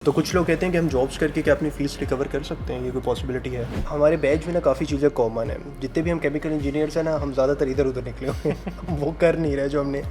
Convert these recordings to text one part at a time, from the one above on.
تو کچھ لوگ کہتے ہیں کہ ہم جابس کر کے کیا اپنی فیس ریکور کر سکتے ہیں، یہ کوئی پاسبلٹی ہے؟ ہمارے بیچ میں نا کافی چیزیں کامن ہیں، جتنے بھی ہم کیمیکل انجینئرس ہیں نا، ہم زیادہ تر ادھر ادھر نکلے ہوئے ہیں وہ کر نہیں رہے جو ہم نے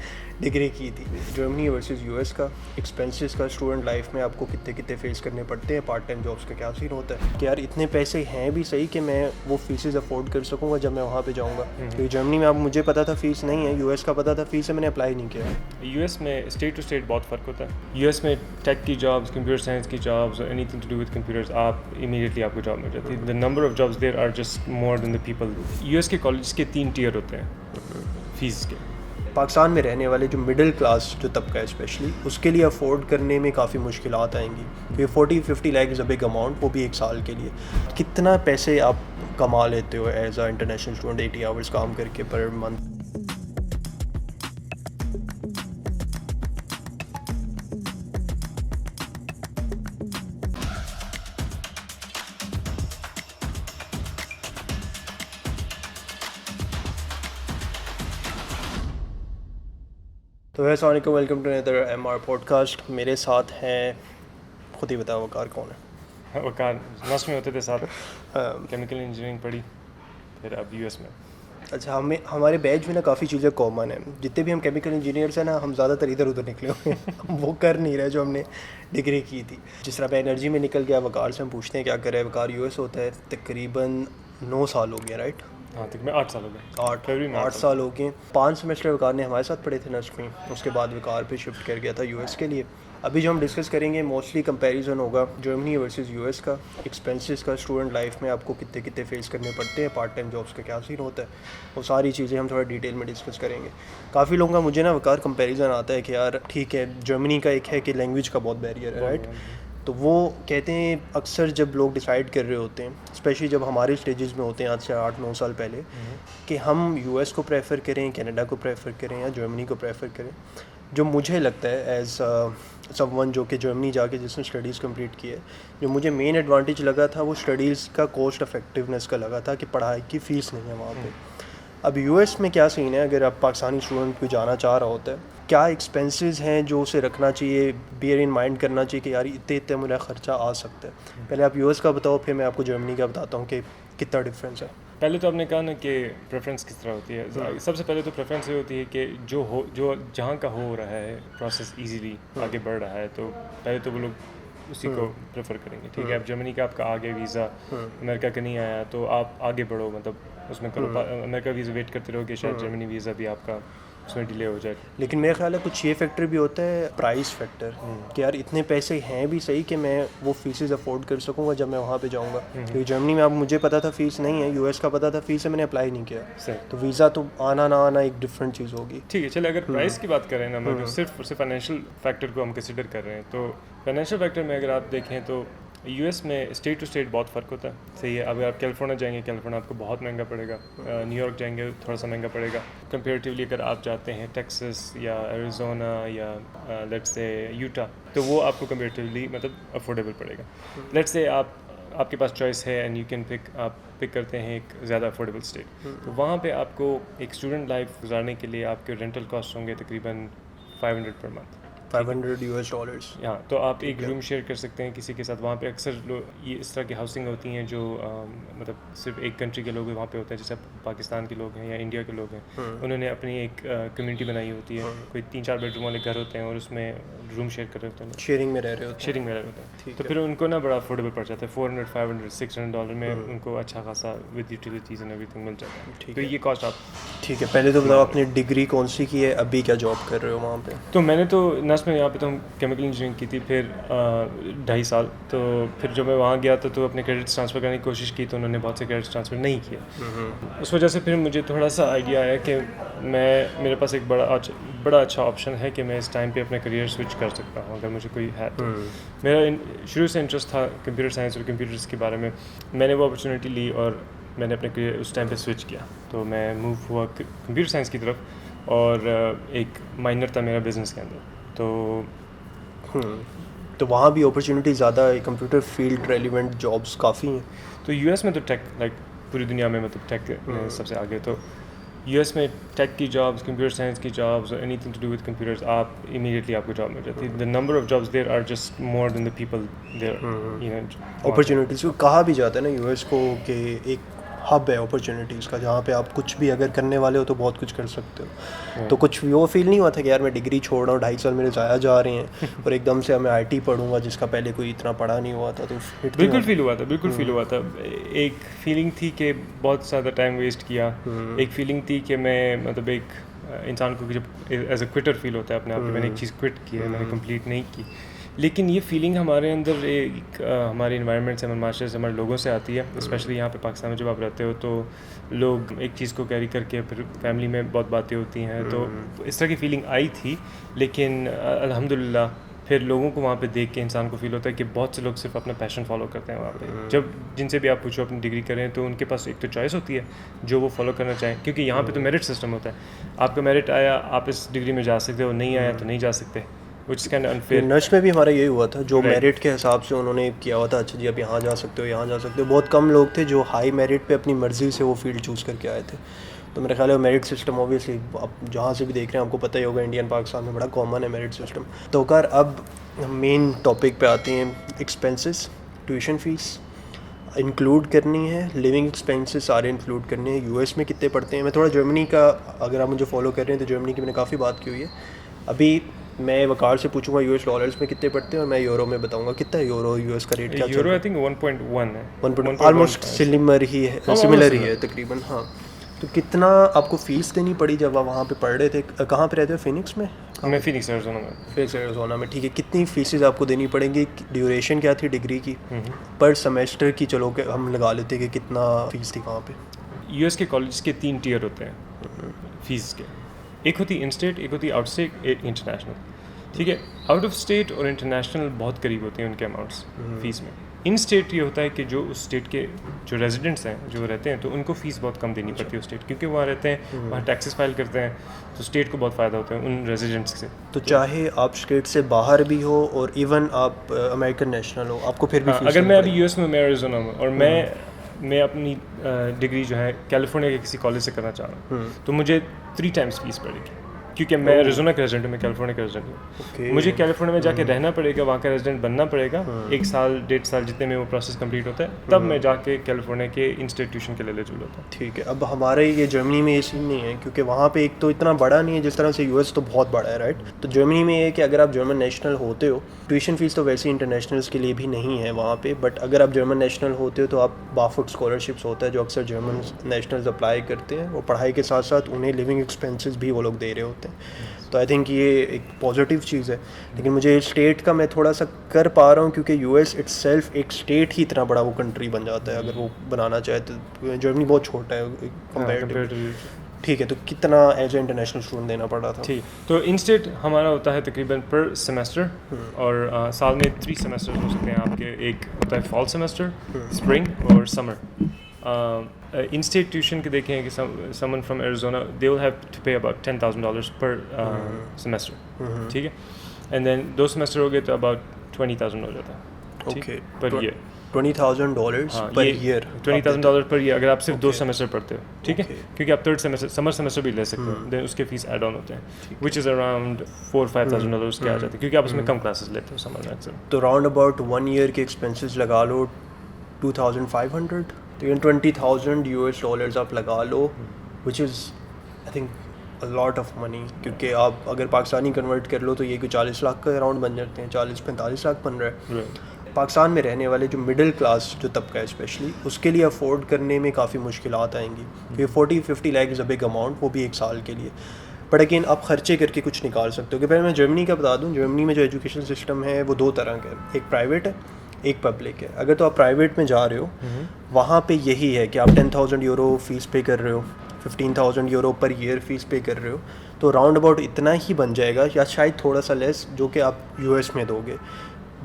ڈگری کی تھی۔ جرمنی ورسز یو ایس کا ایکسپینسز کا اسٹوڈنٹ لائف میں آپ کو کتنے فیس کرنے پڑتے ہیں، پارٹ ٹائم جابس کا کیا سین ہوتا ہے کہ یار اتنے پیسے ہیں بھی صحیح کہ میں وہ فیسز افورڈ کر سکوں گا جب میں وہاں پہ جاؤں گا، کیونکہ جرمنی میں اب مجھے پتا تھا فیس نہیں ہے، یو ایس کا پتا تھا فیس ہے، میں نے اپلائی نہیں کیا۔ یو ایس میں اسٹیٹ ٹو اسٹیٹ بہت فرق ہوتا ہے۔ یو ایس میں ٹیک کی جابس، کمپیوٹر سائنس کی jobs, anything to do with computers, آپ امیڈیٹلی آپ کو جاب مل جاتی ہے۔ The number of jobs there are just more than the people. U S کے کالجز کے 3 ٹیئر ہوتے ہیں فیس کے۔ پاکستان میں رہنے والے جو مڈل کلاس جو طبقہ ہے اسپیشلی، اس کے لیے افورڈ کرنے میں کافی مشکلات آئیں گی، کیونکہ 40-50 لاکھ از اے بگ اماؤنٹ، وہ بھی ایک سال کے لیے۔ کتنا پیسے آپ کما لیتے ہو as a international student 80 hours کام کر کے پر منتھ؟ تو السلام علیکم، ویلکم ٹو اندر ایم آر پوڈ کاسٹ۔ میرے ساتھ ہیں، خود ہی بتاؤ وقار کون ہے؟ وقار نس میں ہوتے تھے ساتھ، کیمیکل انجینئرنگ پڑھی، پھر اب یو ایس میں۔ اچھا، ہمارے بیچ میں نا کافی چیزیں کامن ہیں، جتنے بھی ہم کیمیکل انجینئرس ہیں نا، ہم زیادہ تر ادھر ادھر نکلے ہوئے ہیں وہ کر نہیں رہے جو ہم نے ڈگری کی تھی۔ جس طرح میں انرجی میں نکل گیا، وقار سے ہم پوچھتے ہیں کیا کرے۔ وقار یو ایس ہوتا ہے، تقریباً 9 سال ہو گیا، رائٹ؟ ہاں تک میں 8 سال ہو گئے، 8 سال ہو گئے۔ 5 سیمسٹر وقار نے ہمارے ساتھ پڑھے تھے نرس میں، اس کے بعد وقار پہ شفٹ کر گیا تھا یو ایس کے لیے۔ ابھی جو ہم ڈسکس کریں گے موسٹلی کمپیریزن ہوگا جرمنی ورسز یو ایس کا ایکسپینسز کا اسٹوڈنٹ لائف میں آپ کو کتنے فیس کرنے پڑتے ہیں، پارٹ ٹائم جابس کا کیا سین ہوتا ہے، وہ ساری چیزیں ہم تھوڑا ڈیٹیل میں ڈسکس کریں گے۔ کافی لوگوں کا مجھے نا وقار کمپیریزن آتا ہے کہ یار ٹھیک ہے، جرمنی کا ایک ہے کہ لینگویج کا بہت بیریئر ہے، رائٹ؟ تو وہ کہتے ہیں اکثر جب لوگ ڈیسائیڈ کر رہے ہوتے ہیں، اسپیشلی جب ہمارے اسٹیجز میں ہوتے ہیں آج سے 8-9 سال پہلے، کہ ہم یو ایس کو پریفر کریں، کینیڈا کو پریفر کریں یا جرمنی کو پریفر کریں، جو مجھے لگتا ہے ایز سم ون جو کہ جرمنی جا کے جس نے اسٹڈیز کمپلیٹ کی ہے، جو مجھے مین ایڈوانٹیج لگا تھا وہ اسٹڈیز کا کوسٹ افیکٹونیس کا لگا تھا کہ پڑھائی کی فیس نہیں ہے وہاں پہ۔ اب یو ایس میں کیا سین ہے، اگر آپ پاکستانی اسٹوڈنٹ کوئی جانا چاہ رہا ہوتا ہے، کیا ایکسپینسز ہیں جو اسے رکھنا چاہیے، بیئر ان مائنڈ کرنا چاہیے کہ یار اتنے میرا خرچہ آ سکتا ہے؟ پہلے آپ یو ایس کا بتاؤ، پھر میں آپ کو جرمنی کا بتاتا ہوں کہ کتنا ڈفرینس ہے۔ پہلے تو آپ نے کہا نا کہ پریفرنس کس طرح ہوتی ہے۔ سب سے پہلے تو پریفرنس یہ ہوتی ہے کہ جو جہاں کا ہو رہا ہے پروسیس ایزیلی آگے بڑھ رہا ہے، تو پہلے تو وہ لوگ اسی کو پریفر کریں گے۔ ٹھیک ہے، اب جرمنی کا آپ کا آگے ویزا، امریکہ کا نہیں آیا تو آپ آگے بڑھو، مطلب اس میں کرو، امریکہ ویزا ویٹ کرتے رہو کہ شاید جرمنی ویزا بھی آپ کا اس میں ڈیلے ہو جائے۔ لیکن میرا خیال ہے کچھ یہ فیکٹر بھی ہوتا ہے، پرائز فیکٹر، کہ یار اتنے پیسے ہیں بھی صحیح کہ میں وہ فیسز افورڈ کر سکوں گا جب میں وہاں پہ جاؤں گا، کیونکہ جرمنی میں اب مجھے پتا تھا فیس نہیں ہے، یو ایس کا پتا تھا فیس ہے، میں نے اپلائی نہیں کیا، تو ویزا تو آنا نہ آنا ایک ڈفرینٹ چیز ہوگی۔ ٹھیک ہے، چلے اگر پرائز کی بات کریں نا، مگر صرف فائنینشیل فیکٹر کو ہم کنسیڈر کر رہے ہیں، تو فائنینشیل فیکٹر میں اگر آپ دیکھیں تو یو ایس میں اسٹیٹ ٹو اسٹیٹ بہت فرق ہوتا ہے۔ صحیح ہے، اگر آپ کیلیفورنیا جائیں گے، کیلیفورنیا آپ کو بہت مہنگا پڑے گا، نیو یارک جائیں گے تھوڑا سا مہنگا پڑے گا کمپیریٹیولی۔ اگر آپ جاتے ہیں ٹیکسس یا ایریزونا یا لیٹس سے یوٹا، تو وہ آپ کو کمپیریٹیولی مطلب افورڈیبل پڑے گا۔ لیٹس سے آپ کے پاس چوائس ہے اینڈ یو کین آپ پک کرتے ہیں ایک زیادہ افورڈیبل اسٹیٹ، تو وہاں پہ آپ کو ایک اسٹوڈنٹ لائف گزارنے کے لیے آپ کے رینٹل کاسٹ ہوں گے تقریباً 500 پر منتھ، $500 ہاں، تو آپ ایک روم شیئر کر سکتے ہیں کسی کے ساتھ۔ وہاں پہ اکثر لوگ یہ اس طرح کی ہاؤسنگ ہوتی ہیں جو مطلب صرف ایک کنٹری کے لوگ وہاں پہ ہوتے ہیں، جیسے پاکستان کے لوگ ہیں یا انڈیا کے لوگ ہیں، انہوں نے اپنی ایک کمیونٹی بنائی ہوتی ہے، کوئی 3-4 بیڈ روم والے گھر ہوتے ہیں اور اس میں روم شیئر کر رہے ہوتے ہیں، شیئرنگ میں رہ رہے ہوتے ہیں، تو پھر ان کو نا بڑا افورڈیبل پڑ جاتا ہے، $400-500-600 میں ان کو اچھا خاصا with utilities and every thing مل جاتا ہے، تو یہ کاسٹ آپ۔ ٹھیک ہے، پہلے تو بتاؤ آپ نے ڈگری کون سی کی ہے، ابھی کیا جاب کر رہے ہو وہاں پہ؟ تو میں نے تو نس میں یہاں پہ تو ہم کیمیکل انجینئرنگ کی تھی، پھر 2.5 سال، تو پھر جب میں وہاں گیا تو اپنے کریڈٹس ٹرانسفر کرنے کی کوشش کی، تو انہوں نے بہت سے کریڈٹس ٹرانسفر نہیں کیے، اس وجہ سے پھر مجھے تھوڑا سا آئیڈیا آیا کہ میرے پاس ایک بڑا اچھا آپشن ہے کہ میں اس ٹائم پہ اپنا کریئر سوئچ کر سکتا ہوں اگر مجھے کوئی ہے تو۔ میرا شروع سے انٹرسٹ تھا کمپیوٹر سائنس اور کمپیوٹرس کے بارے میں، میں نے وہ اپرچونیٹی لی اور میں نے اپنے کریئر اس ٹائم پہ سوئچ کیا، تو میں موو ہوا کمپیوٹر سائنس کی طرف، اور ایک مائنر تھا میرا بزنس کے اندر، تو وہاں بھی اپرچونیٹی زیادہ ہے، کمپیوٹر فیلڈ ریلیونٹ جابس کافی ہیں۔ تو یو ایس میں تو ٹیک لائک پوری دنیا میں مطلب ٹیک سب سے آگے، تو یو ایس میں ٹیک کی جابس, کمپیوٹر سائنس کی jobs, anything to do with computers, آپ امیڈیٹلی آپ کو جاب مل جاتی ہے. The number of jobs there are just more than the people there. Opportunities کو کہا بھی جاتا ہے نا یو ایس کو کہ ایک ہب ہے اپرچونیٹیز کا, جہاں پہ آپ کچھ بھی اگر کرنے والے ہو تو بہت کچھ کر سکتے ہو. تو کچھ وہ فیل نہیں ہوا تھا کہ یار میں ڈگری چھوڑ رہا ہوں, 2.5 سال میرے ضائع جا رہے ہیں اور ایک دم سے میں آئی ٹی پڑھوں گا جس کا پہلے کوئی اتنا پڑھا نہیں ہوا تھا؟ تو بالکل فیل ہوا تھا, بالکل فیل ہوا تھا. ایک فیلنگ تھی کہ بہت زیادہ ٹائم ویسٹ کیا. ایک فیلنگ تھی کہ میں مطلب ایک انسان کو جب ایز اے کوئٹر فیل ہوتا ہے اپنے آپ کہ میں نے ایک چیز کوئٹ کی ہے, میں نے کمپلیٹ نہیں کی. لیکن یہ فیلنگ ہمارے اندر ایک ہمارے انوائرمنٹ سے, ہمارے معاشرے سے, ہمارے لوگوں سے آتی ہے. اسپیشلی یہاں پہ پاکستان میں جب آپ رہتے ہو تو لوگ ایک چیز کو کیری کر کے پھر فیملی میں بہت باتیں ہوتی ہیں, تو اس طرح کی فیلنگ آئی تھی. لیکن الحمدللہ پھر لوگوں کو وہاں پہ دیکھ کے انسان کو فیل ہوتا ہے کہ بہت سے لوگ صرف اپنا پیشن فالو کرتے ہیں وہاں پہ. جب جن سے بھی آپ پوچھو اپنی ڈگری کریں تو ان کے پاس ایک تو چوائس ہوتی ہے جو وہ فالو کرنا چاہیں, کیونکہ یہاں پہ تو میرٹ سسٹم ہوتا ہے. آپ کا میرٹ آیا آپ اس ڈگری میں جا سکتے ہو, نہیں آیا تو نہیں جا سکتے. نرس میں بھی ہمارا یہی ہوا تھا, جو میرٹ کے حساب سے انہوں نے کیا ہوا تھا, اچھا جی اب یہاں جا سکتے ہو, یہاں جا سکتے ہو. بہت کم لوگ تھے جو ہائی میرٹ پہ اپنی مرضی سے وہ فیلڈ چوز کر کے آئے تھے. تو میرا خیال ہے میرٹ سسٹم اوبیسلی آپ جہاں سے بھی دیکھ رہے ہیں آپ کو پتہ ہی ہوگا, انڈین پاکستان میں بڑا کامن ہے میرٹ سسٹم. تو کار اب مین ٹاپک پہ آتے ہیں, ایکسپینسز. ٹیوشن فیس انکلوڈ کرنی ہے, لیونگ ایکسپینسز سارے انکلوڈ کرنے ہیں. یو ایس میں کتنے پڑتے ہیں؟ میں تھوڑا جرمنی کا, اگر آپ مجھے فالو کر رہے ہیں تو جرمنی کی میں نے کافی بات کی ہوئی ہے. ابھی میں وقار سے پوچھوں گا یو ایس ڈالرز میں کتنے پڑتے ہیں, اور میں یورو میں بتاؤں گا کتنا ہے یورو. یو ایس کا ریٹ کیا یورو آئی تھنک 1.1 ہے, آلموسٹ سملر ہی ہے تقریباً. ہاں, تو کتنا آپ کو فیس دینی پڑی جب آپ وہاں پہ پڑھ رہے تھے؟ کہاں پہ رہتے ہو؟ فینکس میں؟ میں فینکس ایریزونا میں. فینکس ایریزونا میں, ٹھیک ہے. کتنی فیسز آپ کو دینی پڑیں گی؟ ڈیوریشن کیا تھی ڈگری کی پر سیمیسٹر کی؟ چلو کہ ہم لگا لیتے کہ کتنا فیس تھی وہاں پہ. یو ایس کے کالجز کے 3 ٹیئر ہوتے ہیں فیس کے. ایک ہوتی ان اسٹیٹ, ایک ہوتی آؤٹ اسٹیٹ, ایک انٹرنیشنل. ٹھیک ہے, آؤٹ آف اسٹیٹ اور انٹرنیشنل بہت قریب ہوتے ہیں ان کے اماؤنٹس فیس میں. ان اسٹیٹ یہ ہوتا ہے کہ جو اس اسٹیٹ کے جو ریزیڈنٹس ہیں جو رہتے ہیں تو ان کو فیس بہت کم دینی پڑتی ہے اسٹیٹ, کیونکہ وہاں رہتے ہیں, وہاں ٹیکسز فائل کرتے ہیں, تو اسٹیٹ کو بہت فائدہ ہوتا ہے ان ریزیڈنٹس سے. تو چاہے آپ اسٹیٹ سے باہر بھی ہو اور ایون آپ امریکن نیشنل ہو, آپ کو پھر بھی اگر میں ابھی یو ایس میں ایریزونا میں, اور میں اپنی ڈگری جو ہے کیلیفورنیا کے کسی کالج سے کرنا چاہ رہا ہوں, تو مجھے 3 ٹائمس فیس پڑے گی, کیونکہ میں ایریزونا کا ریزیڈنٹ ہوں, میں کیلیفورنیا کا ریزیڈنٹ ہوں. مجھے کیلیفورنیا میں جا کے رہنا پڑے گا, وہاں کا ریزیڈنٹ بننا پڑے گا 1 سال 1.5 سال جتنے میں وہ پروسیس کمپلیٹ ہوتا ہے, تب میں جا کے کیلیفورنیا کے انسٹیٹیوشن کے لیے ایلیجبل ہوتا ہوں. ٹھیک ہے. اب ہمارے یہ جرمنی میں یہ سین نہیں ہے, کیونکہ وہاں پہ ایک تو اتنا بڑا نہیں ہے جس طرح سے یو ایس تو بہت بڑا ہے, رائٹ. تو جرمنی میں یہ ہے کہ اگر آپ جرمن نیشنل ہوتے ہو, ٹیوشن فیس تو ویسے انٹرنیشنلس کے لیے بھی نہیں ہے وہاں پہ, بٹ اگر آپ جرمن نیشنل ہوتے ہو تو آپ بافٹ اسکالرشپس ہوتا ہے جو اکثر جرمن نیشنلز اپلائی کرتے ہیں, وہ پڑھائی کے ساتھ ساتھ انہیں لیونگ ایکسپینسز بھی وہ لوگ دے رہے ہوتے ہیں. تو آئی تھنک یہ ایک پازیٹیو چیز ہے. لیکن مجھے اسٹیٹ کا میں تھوڑا سا کر پا رہا ہوں, کیونکہ یو ایس اٹ سیلف ایک اسٹیٹ ہی اتنا بڑا وہ کنٹری بن جاتا ہے اگر وہ بنانا چاہے تو. جرمنی بہت چھوٹا ہے کمپیریٹیولی. ٹھیک ہے, تو کتنا ایز اے انٹرنیشنل اسٹوڈنٹ دینا پڑ رہا تھا؟ ٹھیک, تو ان اسٹیٹ ہمارا ہوتا ہے تقریباً پر سیمسٹر, اور سال میں 3 سیمسٹر ہو سکتے ہیں آپ کے. ایک ہوتا ہے فال سیمسٹر, اسپرنگ اور سمر. ان اسٹیٹ ٹیوشن کے دیکھیں کہ someone from Arizona they will have to pay about $10,000 per semester. ٹھیک ہے, اینڈ دین 2 سیمسٹر ہو گئے تو اباؤٹ $20,000 ہو جاتا ہے. Okay, per year $20,000 per year. $20,000 per year اگر آپ صرف 2 سیمسٹر پڑھتے ہو. ٹھیک ہے, کیونکہ آپ 3rd سیمسٹر سمر سیمسٹر بھی لے سکتے ہو, دین اس کے فیس ایڈ آن ہوتے ہیں وچ از اراؤنڈ $4,000-5,000 کے آ جاتے ہیں, کیونکہ آپ اس میں کم کلاسز لیتے ہو سمر میں اکثر. تو راؤنڈ اباؤٹ 1 ایئر کے ایکسپینسز لگا لو 2,500, تو $20,000 آپ لگا لو, وچ از I think a lot of منی. کیونکہ آپ اگر پاکستانی کنورٹ کر لو تو یہ کوئی 40 لاکھ کا اراؤنڈ بن جاتے ہیں, 40-45 لاکھ بن رہا ہے. پاکستان میں رہنے والے جو مڈل کلاس جو طبقہ ہے اسپیشلی, اس کے لیے افورڈ کرنے میں کافی مشکلات آئیں گی. کیونکہ 40-50 لاکھ از اے بگ اماؤنٹ, وہ بھی 1 سال کے لیے. بٹ اگین آپ خرچے کر کے کچھ نکال سکتے ہو. کہ پہلے میں جرمنی کا بتا دوں, جرمنی میں جو ایجوکیشن سسٹم ہے وہ 2 طرح کا ہے, ایک پرائیویٹ ہے ایک پبلک ہے. اگر تو آپ پرائیویٹ میں جا رہے ہو, وہاں پہ یہی ہے کہ آپ €10,000 فیس پے کر رہے ہو, €15,000 پر ایئر فیس پے کر رہے ہو, تو راؤنڈ اباؤٹ اتنا ہی بن جائے گا, یا شاید تھوڑا سا لیس, جو کہ آپ یو ایس میں دو گے.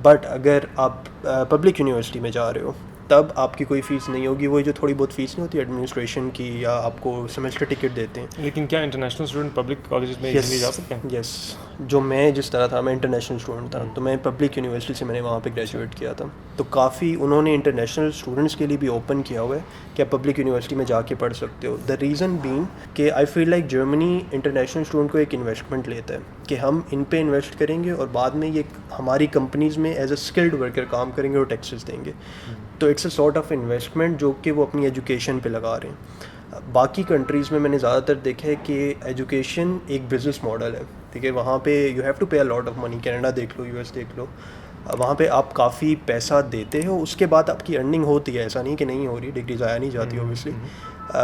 بٹ اگر آپ پبلک یونیورسٹی میں جا رہے ہو تب آپ کی کوئی فیس نہیں ہوگی. وہی جو تھوڑی بہت فیس نہیں ہوتی ایڈمنسٹریشن کی, یا آپ کو سیمسٹر ٹکٹ دیتے ہیں. لیکن کیا انٹرنیشنل اسٹوڈنٹ پبلک کالجز میں ایزیلی جا سکتے ہیں؟ یس, جو میں جس طرح تھا, میں انٹرنیشنل اسٹوڈنٹ تھا, تو میں پبلک یونیورسٹی سے میں نے وہاں پہ گریجویٹ کیا تھا. تو کافی انہوں نے انٹرنیشنل اسٹوڈنٹس کے لیے بھی اوپن کیا ہوا ہے کہ آپ پبلک یونیورسٹی میں جا کے پڑھ سکتے ہو. دا ریزن بینگ کہ I feel like Germany international student کو ایک انویسٹمنٹ لیتا ہے کہ ہم ان پہ انویسٹ کریں گے اور بعد میں یہ ہماری کمپنیز میں ایز اے اسکلڈ ورکر کام کریں گے اور ٹیکسز دیں گے. تو it's a sort of investment جو کہ وہ اپنی ایجوکیشن پہ لگا رہے ہیں. باقی کنٹریز میں نے زیادہ تر دیکھا ہے کہ ایجوکیشن ایک بزنس ماڈل ہے, ٹھیک ہے. وہاں پہ you have to pay a lot of money. Canada دیکھ لو, یو ایس دیکھ لو, وہاں پہ آپ کافی پیسہ دیتے ہو, اس کے بعد آپ کی ارننگ ہوتی ہے. ایسا نہیں کہ نہیں ہو رہی, ڈگری ضائع نہیں جاتی اوبیسلی.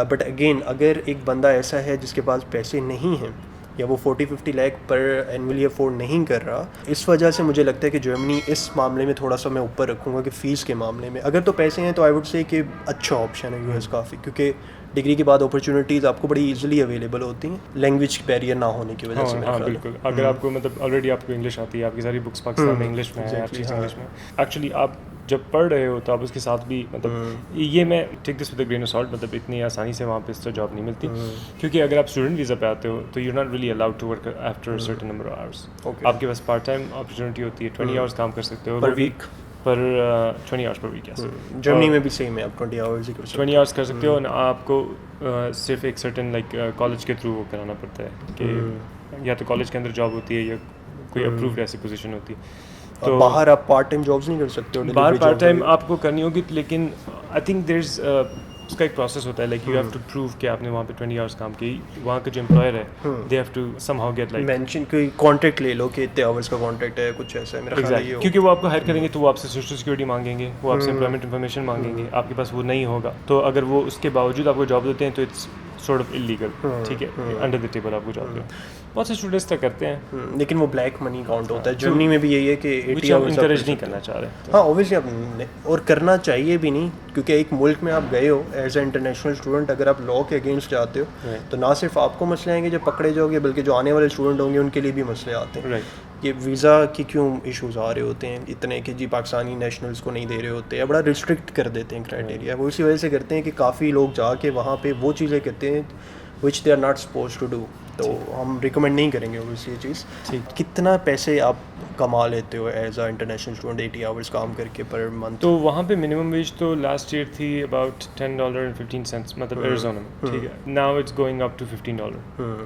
بٹ اگین اگر ایک بندہ ایسا ہے جس کے پاس پیسے نہیں ہیں, یا وہ 40-50 لاکھ پر اینولی افورڈ نہیں کر رہا, اس وجہ سے مجھے لگتا ہے کہ جرمنی اس معاملے میں تھوڑا سا میں اوپر رکھوں گا کہ فیس کے معاملے میں. اگر تو پیسے ہیں تو آئی ووڈ سے کہ اچھا آپشن ہے یو ایس کافی, کیونکہ ڈگری کے بعد اپرچونیٹیز آپ کو بڑی ایزیلی اویلیبل ہوتی ہیں لینگویج بیریئر نہ ہونے کی وجہ سے. ہاں بالکل, اگر آپ کو مطلب آلریڈی آپ کو انگلش آتی ہے, آپ کی ساری بکس پاکستان میں انگلش میں ہے, آپ چیز انگلش میں, ایکچولی آپ جب پڑھ رہے ہو تو آپ اس کے ساتھ بھی مطلب یہ میں take this with a grain of salt, مطلب اتنی آسانی سے وہاں پہ اس سے جاب نہیں ملتی, کیونکہ اگر آپ اسٹوڈنٹ ویزا پہ آتے ہو تو you not really allowed to work after certain number of hours. آپ کے پاس پارٹ ٹائم اپرچونیٹی ہوتی ہے, 20 آورس کام کر سکتے ہو پر ویک, پر 20 آورس پر ویک. جرمنی میں بھی سیم ہے, آپ 20 آورس ہی کر سکتے 20 آورس کر سکتے ہو. آپ کو صرف ایک سرٹن لائک کالج کے تھرو وہ کرانا پڑتا ہے کہ یا تو کالج کے اندر جاب ہوتی ہے یا کوئی اپرووڈ ایسی پوزیشن ہوتی ہے. تو باہر آپ پارٹ ٹائم جابس نہیں کر سکتے ہو, باہر پارٹ ٹائم آپ کو کرنی ہوگی, لیکن آئی تھنک دیر از اس کا ایک پروسیس ہوتا ہے, like you have to prove کہ آپ نے وہاں پہ 20 آورس کام کی. وہاں کا جو امپلائر ہے they have to somehow get like mention کوئی کانٹریکٹ لے لو کہ اتنے آورس کا کانٹریکٹ ہے, کچھ ایسا ہے میرا خیال ہے. کیونکہ وہ آپ کو ہائر کریں گے تو وہ آپ سے سوشل سیکورٹی مانگیں گے, وہ آپ سے امپلائمنٹ انفارمیشن مانگیں گے, آپ کے پاس وہ نہیں ہوگا تو اگر وہ اس کے باوجود آپ کو جاب دیتے ہیں تو اٹس سورٹ آف الیگل, ٹھیک ہے, انڈر دا ٹیبل آپ کو جاب دیں. بہت سے اسٹوڈنٹس تک کرتے ہیں, لیکن وہ بلیک منی کاؤنٹ ہوتا ہے. جرمنی میں بھی یہی ہے کہ 80 آورس انکریج نہیں کرنا چاہ رہے. ہاں اوبیسلی آپ نے, اور کرنا چاہیے بھی نہیں, کیونکہ ایک ملک میں آپ گئے ہو ایز اے انٹرنیشنل اسٹوڈنٹ, اگر آپ لا کے اگینسٹ جاتے ہو تو نہ صرف آپ کو مسئلے آئیں گے جو پکڑے جاؤ گے, بلکہ جو آنے والے اسٹوڈنٹ ہوں گے ان کے لیے بھی مسئلے آتے ہیں. یہ ویزا کی کیوں ایشوز آ رہے ہوتے ہیں اتنے کہ جی پاکستانی نیشنلس کو نہیں دے رہے ہوتے, یا بڑا ریسٹرکٹ کر دیتے ہیں کرائٹیریا. وہ اسی وجہ سے کرتے ہیں کہ کافی لوگ جا کے وہاں پہ وہ چیزیں کرتے ہیں which they are not suppose to do. تو ہم ریکمینڈ نہیں کریں گے اوبیسلی یہ چیز. کتنا پیسے آپ کما لیتے ہو as a international student 80 hours کام کر کے پر منتھ؟ تو وہاں پہ منیمم ویج تو لاسٹ ایئر تھی اباؤٹ $10.15 مطلب ایریزونا میں, ٹھیک ہے. Now it's going up to $15.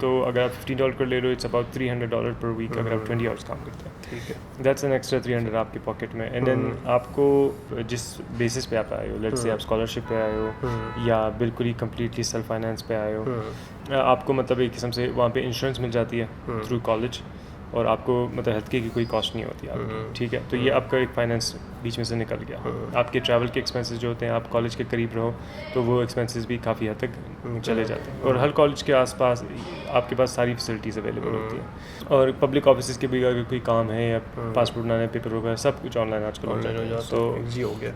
تو اگر آپ $15 کر لے لو اٹس اباؤٹ $300 پر ویک اگر آپ 20 آورس کام کرتے ہیں, ٹھیک ہے. دیٹس این ایکسٹرا 300 آپ کی پاکٹ میں. اینڈ دین آپ کو جس بیسس پہ آپ آئے ہو, لیٹس سے آپ اسکالرشپ پہ آئے ہو یا بالکل ہی کمپلیٹلی سیلف فائنینس پہ آئے ہو, آپ کو مطلب ایک قسم سے وہاں پہ انشورنس مل جاتی ہے تھرو کالج, اور آپ کو مطلب ہیلتھ کیئر کی کوئی کاسٹ نہیں ہوتی آپ کی, ٹھیک ہے. تو یہ آپ کا ایک فائنینس بیچ میں سے نکل گیا. آپ کے ٹریول کے ایکسپینسز جو ہوتے ہیں, آپ کالج کے قریب رہو تو وہ ایکسپینسز بھی کافی حد تک چلے جاتے ہیں, اور ہر کالج کے آس پاس آپ کے پاس ساری فیسلٹیز اویلیبل ہوتی ہیں. اور پبلک آفیسز کے بھی اگر کوئی کام ہے یا پاسپورٹ بنانے, پیپر وغیرہ سب کچھ آن لائن آج کل ہو جاتا ہے. تو ایزی ہو گیا.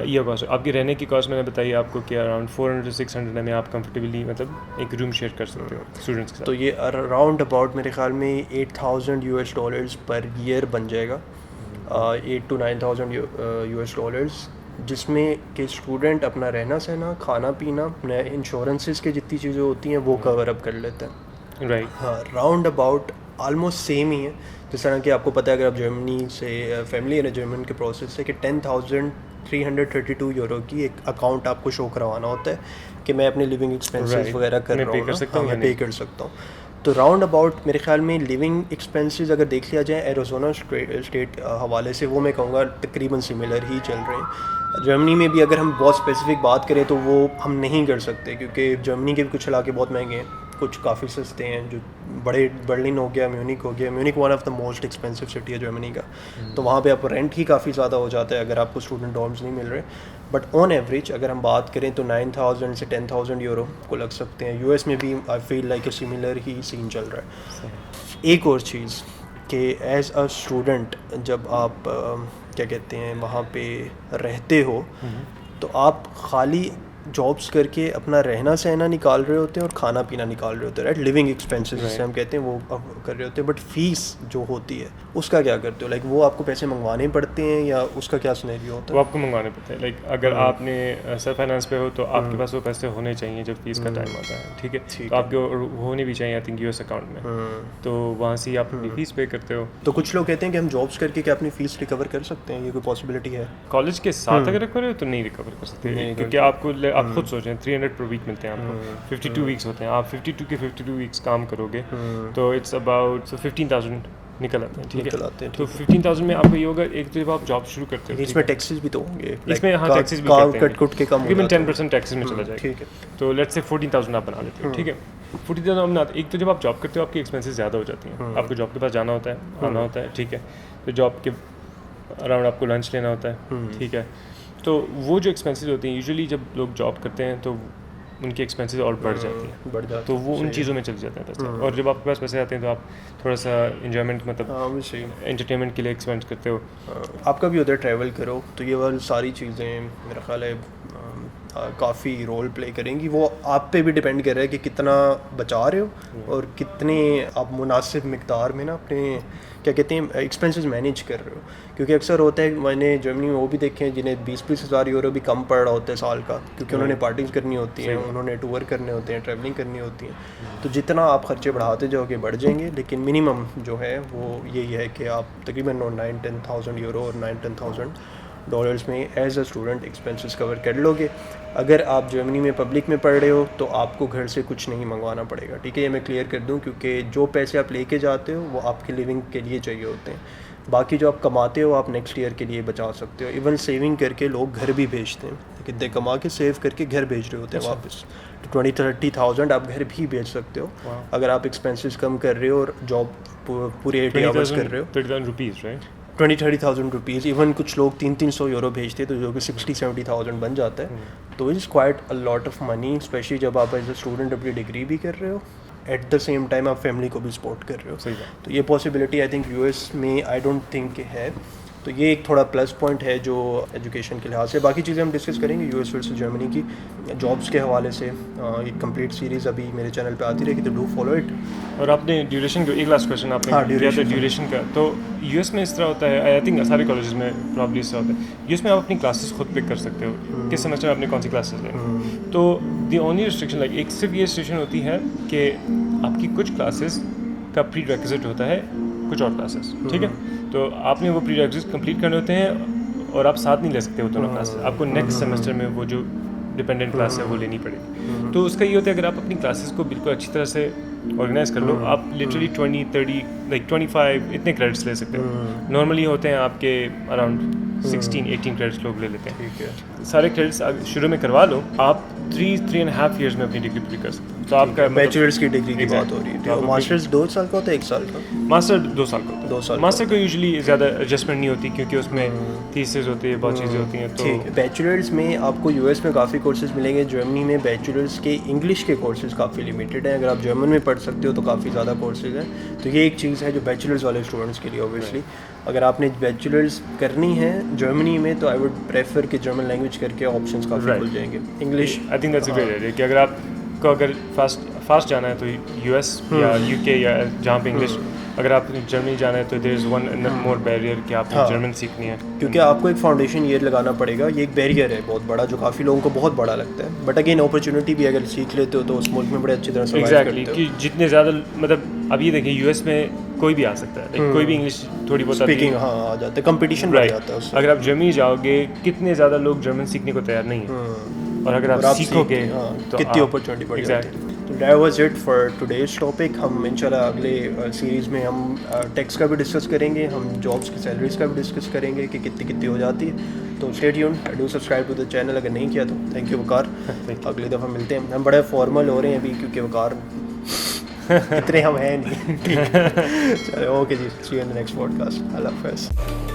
یہ کاسٹ آپ کی رہنے کی کاسٹ میں نے بتائی آپ کو کہ اراؤنڈ 400 to 600 میں آپ کمفرٹیبلی مطلب ایک روم شیئر کر سکتے ہو اسٹوڈنٹس کے ساتھ. تو یہ اراؤنڈ اباؤٹ میرے خیال میں $8,000 پر ایئر بن جائے گا, 8,000 to 9,000 جس میں کہ اسٹوڈنٹ اپنا رہنا سہنا, کھانا پینا, اپنے انشورنسز کے جتنی چیزیں ہوتی ہیں وہ کور اپ کر لیتا ہے. رائٹ, ہاں راؤنڈ اباؤٹ آلموسٹ سیم ہی ہے. جس طرح کہ آپ کو پتہ ہے اگر آپ جرمنی سے فیملی ارینجمنٹ کے پروسیس سے کہ €10,332 کی ایک اکاؤنٹ آپ کو شو کروانا ہوتا ہے کہ میں اپنے لیونگ ایکسپینسز وغیرہ کر رہا ہوں, میں پے کر سکتا ہوں. تو راؤنڈ اباؤٹ میرے خیال میں لیونگ ایکسپینسز اگر دیکھ لیا جائے ایریزونا اسٹیٹ حوالے سے, وہ میں کہوں گا تقریباً سملر ہی چل رہے ہیں. جرمنی میں بھی اگر ہم بہت اسپیسیفک بات کریں تو وہ ہم نہیں کر سکتے, کیونکہ جرمنی کے بھی کچھ علاقے بہت مہنگے ہیں, کچھ کافی سستے ہیں. جو بڑے برلن ہو گیا, میونک ہو گیا, Munich one of the most expensive city ہے جرمنی کا, تو وہاں پہ آپ کو رینٹ ہی کافی زیادہ ہو جاتا ہے اگر آپ کو اسٹوڈنٹ ڈارمز نہیں مل رہے. بٹ آن ایوریج اگر ہم بات کریں تو €9,000 سے €10,000 کو لگ سکتے ہیں. US میں بھی آئی فیل لائک اے سملر ہی سین چل رہا ہے. ایک اور چیز کہ ایز اے اسٹوڈنٹ جب آپ کیا کہتے ہیں وہاں پہ رہتے ہو تو آپ خالی جابس کر کے اپنا رہنا سہنا نکال رہے ہوتے ہیں اور کھانا پینا نکال رہے ہوتے ہیں, رائٹ, لیونگ ایکسپینسز جسے ہم کہتے ہیں وہ کر رہے ہوتے ہیں, بٹ فیس جو ہوتی ہے اس کا کیا کرتے ہو؟ لائک وہ آپ کو پیسے منگوانے پڑتے ہیں یا اس کا کیا سینیریو ہوتا ہے؟ وہ آپ کو منگوانے پڑتے ہیں. لائک اگر آپ نے سیلف فائنانس پہ ہو تو آپ کے پاس وہ پیسے ہونے چاہیے جب فیس کا ٹائم آتا ہے, ٹھیک ہے, تو آپ کے ہونے بھی چاہیے آئی تھنک یو ایس اکاؤنٹ میں, تو وہاں سے آپ اپنی فیس پے کرتے ہو. تو کچھ لوگ کہتے ہیں کہ ہم جابس کر کے کیا اپنی فیس ریکور کر سکتے ہیں, یہ کوئی پاسبلٹی ہے؟ کالج کے ساتھ اگر ریکور ہو تو نہیں ریکور کر سکتے, کیونکہ آپ کو آپ خود سوچیں 300 پر ویک ملتے ہیں آپ کو, 52 ویکس ہوتے ہیں, آپ 52 کے 52 ویکس کام کرو گے تو اٹس اباؤٹ 15,000 نکل آتے ہیں, ٹھیک ہے. تو 15,000 میں آپ کو یہ ہوگا, ایک تو جب آپ جاب شروع کرتے ہو اس میں ٹیکسز بھی تو ہوں گے, اس میں ہاں ٹیکسز بھی کٹ کٹ کے کم تقریباً 10% ٹیکسز میں چلا جائے گا, ٹھیک ہے. تو لیٹس سے 14,000 آپ بنا لیتے ہو, ٹھیک ہے. 40,000 آپ بناتے, ایک تو جب آپ جاب کرتے ہو آپ کی ایکسپینسز زیادہ ہو جاتی ہیں, آپ کو جاب کے پاس جانا ہوتا ہے, آنا ہوتا ہے, ٹھیک ہے, تو جاب کے اراؤنڈ آپ کو لنچ لینا ہوتا ہے, ٹھیک ہے. تو وہ جو ایکسپینسز ہوتی ہیں یوزلی جب لوگ جاب کرتے ہیں تو ان کی ایکسپینسز اور بڑھ جاتی ہیں, تو وہ ان چیزوں میں چل جاتے ہیں پیسے, اور جب آپ کے پاس پیسے آتے ہیں تو آپ تھوڑا سا انجوائمنٹ مطلب انٹرٹینمنٹ کے لیے ایکسپینس کرتے ہو. آپ کا بھی ادھر ٹریول کرو تو یہ والی ساری چیزیں میرا خیال ہے کافی رول پلے کریں گی. وہ آپ پہ بھی ڈپینڈ کر رہا ہے کہ کتنا بچا رہے ہو اور کتنے آپ مناسب مقدار میں نا اپنے کیا کہتے ہیں ایکسپینسز مینیج کر رہے ہو. کیونکہ اکثر ہوتا ہے, میں نے جرمنی میں وہ بھی دیکھے ہیں جنہیں 20-20 ہزار یورو بھی کم پڑ رہا ہوتا ہے سال کا, کیونکہ انہوں نے پارٹیز کرنی ہوتی ہیں, انہوں نے ٹور کرنے ہوتے ہیں, ٹریولنگ کرنی ہوتی ہیں. تو جتنا آپ خرچے بڑھاتے جاؤ گے بڑھ جائیں گے, لیکن منیمم جو ہے وہ یہی ہے کہ آپ تقریباً 9-10,000 یورو اور 9-10,000 ڈالرس میں ایز اے اسٹوڈنٹ ایکسپینسز کور کر لو گے. اگر آپ جرمنی میں پبلک میں پڑھ رہے ہو تو آپ کو گھر سے کچھ نہیں منگوانا پڑے گا, ٹھیک ہے, یہ میں کلیئر کر دوں, کیونکہ جو پیسے آپ لے کے جاتے ہو وہ آپ کے لیونگ کے لیے چاہیے ہوتے ہیں, باقی جو آپ کماتے ہو آپ نیکسٹ ایئر کے لیے بچا سکتے ہو. ایون سیونگ کر کے لوگ گھر بھی بھیجتے ہیں, کتنے کما کے سیو کر کے گھر بھیج رہے ہوتے ہیں واپس. 20-30,000 آپ گھر بھی بھیج سکتے ہو اگر آپ ایکسپینسز کم کر رہے ہو اور جاب پورے 80 آورس کر رہے ہو. 30,000 روپیز, رائٹ, 20-30,000 روپیز. ایون کچھ لوگ 300 یورو بھیجتے ہیں تو جو کہ 60-70,000 بن جاتا ہے. تو it is quite a lot of money, especially جب آپ ایز اے اسٹوڈنٹ اپنی ڈگری بھی کر رہے ہو, ایٹ دا سیم ٹائم آپ فیملی کو بھی سپورٹ کر رہے ہو. تو یہ possibility I think US S میں آئی ڈونٹ تھنک کہ ہے. تو یہ ایک تھوڑا پلس پوائنٹ ہے جو ایجوکیشن کے لحاظ سے. باقی چیزیں ہم ڈسکس کریں گے یو ایس ورسز جرمنی کی جابس کے حوالے سے. ایک کمپلیٹ سیریز ابھی میرے چینل پہ آتی رہے گی, تو ڈو فالو اٹ. اور آپ نے ڈیوریشن کو, ایک لاسٹ کویشچن آپ نے کیا تھا ڈیوریشن کا, تو یو ایس میں اس طرح ہوتا ہے, آئی تھنک سارے کالجز میں پرابلی اس طرح ہوتا ہے, یو ایس میں آپ اپنی کلاسز خود پک کر سکتے ہو کس سمسٹر میں آپ نے کون سی کلاسز لیں. تو دی اونلی ریسٹرکشن لائک ایک صرف یہ ریسٹرکشن ہوتی ہے کہ آپ کی کچھ کلاسز کا پری ریکوزٹ ہوتا ہے کچھ اور کلاسز, ٹھیک ہے, تو آپ نے وہ پری ریکوزٹ کمپلیٹ کرنے ہوتے ہیں اور آپ ساتھ نہیں لے سکتے وہ دونوں کلاسز, آپ کو نیکسٹ سیمسٹر میں وہ جو ڈپینڈنٹ کلاس ہے وہ لینی پڑے گی. تو اس کا یہ ہوتا ہے اگر آپ اپنی کلاسز کو بالکل اچھی طرح سے آرگنائز کر لو, آپ لٹرلی 20-30 لائک 25 اتنے کریڈٹس لے سکتے ہو. نارملی ہوتے ہیں آپ کے اراؤنڈ 16-18 کریڈٹس لوگ لے لیتے ہیں. ٹھیک ہے, سارے کریڈٹس شروع میں کروا لو, آپ 3.5 ایئرس میں اپنی ڈگری پوری کر سکتے ہو. تو آپ کا بیچلرس کی ڈگری کی بات ہو رہی ہے. ماسٹرز 2 سال کا ہوتا ہے 1 سال کا؟ ماسٹر 2 سال کا ہوتا ہے. 2 سال. ماسٹر کو یوزلی زیادہ ایڈجسٹمنٹ نہیں ہوتی کیونکہ اس میں تھیسز ہوتی ہے, بہت چیزیں ہوتی ہیں. تو بیچلرز میں آپ کو یو ایس میں کافی کورسز ملیں گے, جرمنی میں بیچلرز کے انگلش کے کورسز کافی لمیٹیڈ ہیں. اگر آپ جرمن میں پڑھ سکتے ہو تو کافی زیادہ کورسز ہیں. تو یہ ایک چیز ہے جو بیچلرز والے اسٹوڈنٹس کے لیے اوبیسلی. اگر آپ نے بیچلرز کرنی ہے جرمنی میں تو آئی ووڈ پریفر کہ جرمن لینگویج کر کے آپشنس کافی کھل جائیں گے. English I think that's a great idea کہ اگر آپ کو اگر فاسٹ جانا ہے تو یو ایس یا یو کے یا جہاں پہ انگلش, اگر آپ جرمنی جانا ہے تو دیر از ون مور بیریئر کہ آپ کو جرمن سیکھنی ہے, کیونکہ آپ کو ایک فاؤنڈیشن ایئر لگانا پڑے گا. یہ ایک بیریئر ہے بہت بڑا جو کافی لوگوں کو بہت بڑا لگتا ہے, بٹ اگین اپرچونیٹی بھی اگر سیکھ لیتے ہو تو اس ملک میں بڑے اچھی طرح سے ایگزیکٹلی کہ جتنے زیادہ مطلب اب یہ دیکھیں یو ایس میں کوئی بھی آ سکتا ہے, کوئی بھی انگلش تھوڑی بہت اسپیکنگ آ جاتا ہے, کمپٹیشن بڑھ جاتا ہے. اگر آپ جرمنی جاؤ گے کتنے زیادہ لوگ جرمن سیکھنے کو تیار نہیں ہیں, اور اگر آپ سیکھو گے تو کتنی اپرچونیٹی بڑھ جاتی ہے. تو that was it for today's topic. ہم انشاءاللہ اگلے سیریز میں ہم ٹیکس کا بھی ڈسکس کریں گے, ہم جابس کی سیلریز کا بھی ڈسکس کریں گے کہ کتنی ہو جاتی ہے. تو stay tuned, do subscribe to the channel اگر نہیں کیا تو. تھینک یو وقار, اگلی دفعہ ملتے ہیں. ہم بڑے فارمل ہو رہے ہیں ابھی کیونکہ وقار اتنے ہم ہیں نہیں. چلو اوکے جی, see you in the next podcast. اللہ حافظ.